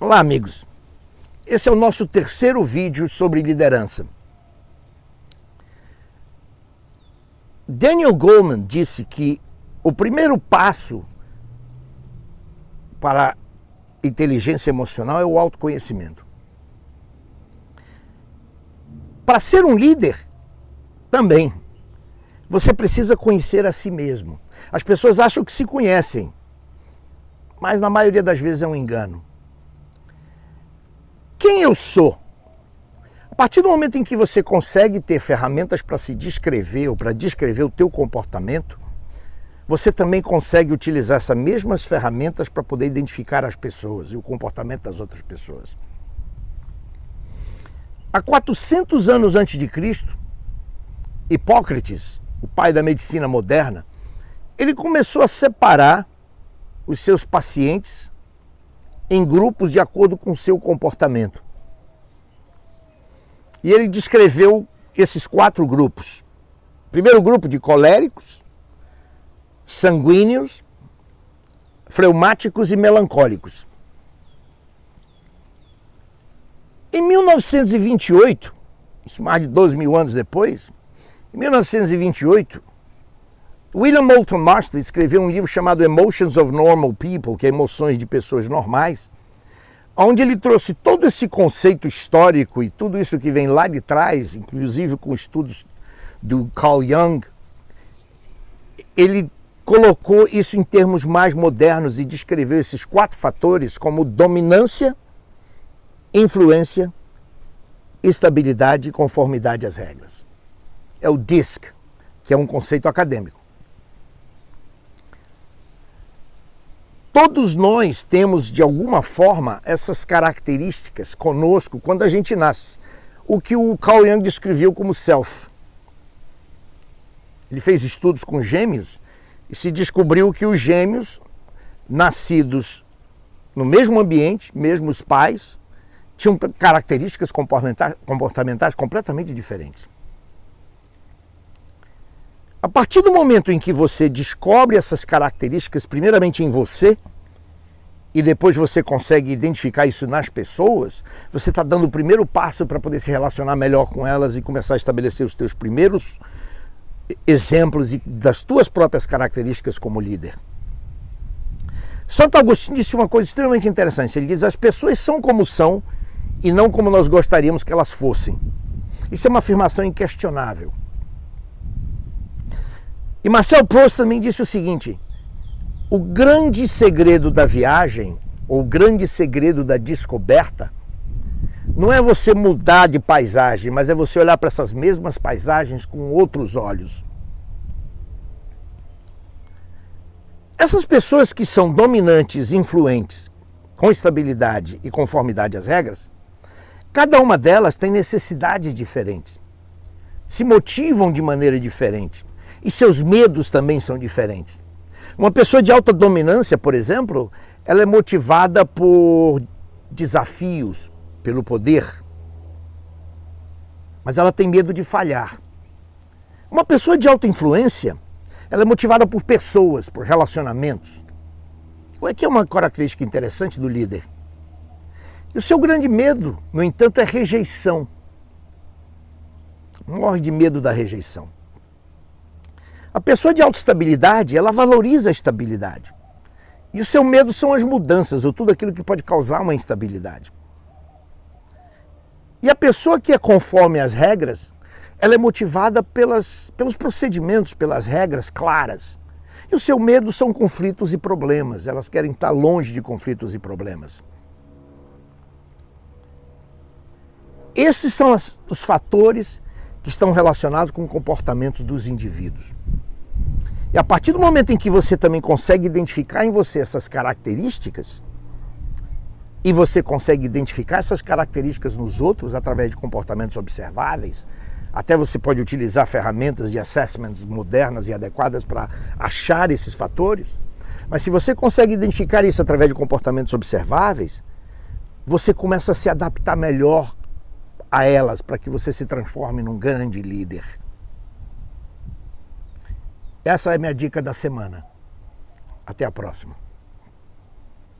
Olá, amigos. Esse é o nosso terceiro vídeo sobre liderança. Daniel Goleman disse que o primeiro passo para a inteligência emocional é o autoconhecimento. Para ser um líder, também, você precisa conhecer a si mesmo. As pessoas acham que se conhecem, mas na maioria das vezes é um engano. Quem eu sou? A partir do momento em que você consegue ter ferramentas para se descrever ou para descrever o teu comportamento, você também consegue utilizar essas mesmas ferramentas para poder identificar as pessoas e o comportamento das outras pessoas. Há 400 anos antes de Cristo, Hipócrates, o pai da medicina moderna, ele começou a separar os seus pacientes em grupos de acordo com o seu comportamento. E ele descreveu esses 4 grupos. Primeiro grupo de coléricos, sanguíneos, fleumáticos e melancólicos. Em 1928, isso mais de 12 mil anos depois, em 1928, William Moulton Marston escreveu um livro chamado Emotions of Normal People, que é Emoções de Pessoas Normais, onde ele trouxe todo esse conceito histórico e tudo isso que vem lá de trás, inclusive com estudos do Carl Jung. Ele colocou isso em termos mais modernos e descreveu esses 4 fatores como dominância, influência, estabilidade e conformidade às regras. É o DISC, que é um conceito acadêmico. Todos nós temos, de alguma forma, essas características conosco quando a gente nasce. O que o Carl Jung descreveu como self. Ele fez estudos com gêmeos e se descobriu que os gêmeos, nascidos no mesmo ambiente, mesmos pais, tinham características comportamentais completamente diferentes. A partir do momento em que você descobre essas características, primeiramente em você, e depois você consegue identificar isso nas pessoas, você está dando o primeiro passo para poder se relacionar melhor com elas e começar a estabelecer os teus primeiros exemplos das tuas próprias características como líder. Santo Agostinho disse uma coisa extremamente interessante. Ele diz: as pessoas são como são e não como nós gostaríamos que elas fossem. Isso é uma afirmação inquestionável. E Marcel Proust também disse o seguinte: o grande segredo da viagem, ou o grande segredo da descoberta, não é você mudar de paisagem, mas é você olhar para essas mesmas paisagens com outros olhos. Essas pessoas que são dominantes, influentes, com estabilidade e conformidade às regras, cada uma delas tem necessidades diferentes, se motivam de maneira diferente. E seus medos também são diferentes. Uma pessoa de alta dominância, por exemplo, ela é motivada por desafios, pelo poder. Mas ela tem medo de falhar. Uma pessoa de alta influência, ela é motivada por pessoas, por relacionamentos. O que é uma característica interessante do líder? E o seu grande medo, no entanto, é rejeição. Morre de medo da rejeição. A pessoa de alta estabilidade, ela valoriza a estabilidade. E o seu medo são as mudanças, ou tudo aquilo que pode causar uma instabilidade. E a pessoa que é conforme às regras, ela é motivada pelos procedimentos, pelas regras claras. E o seu medo são conflitos e problemas. Elas querem estar longe de conflitos e problemas. Esses são os fatores que estão relacionados com o comportamento dos indivíduos. E a partir do momento em que você também consegue identificar em você essas características, e você consegue identificar essas características nos outros através de comportamentos observáveis, até você pode utilizar ferramentas de assessments modernas e adequadas para achar esses fatores, mas se você consegue identificar isso através de comportamentos observáveis, você começa a se adaptar melhor a elas para que você se transforme num grande líder. Essa é a minha dica da semana. Até a próxima.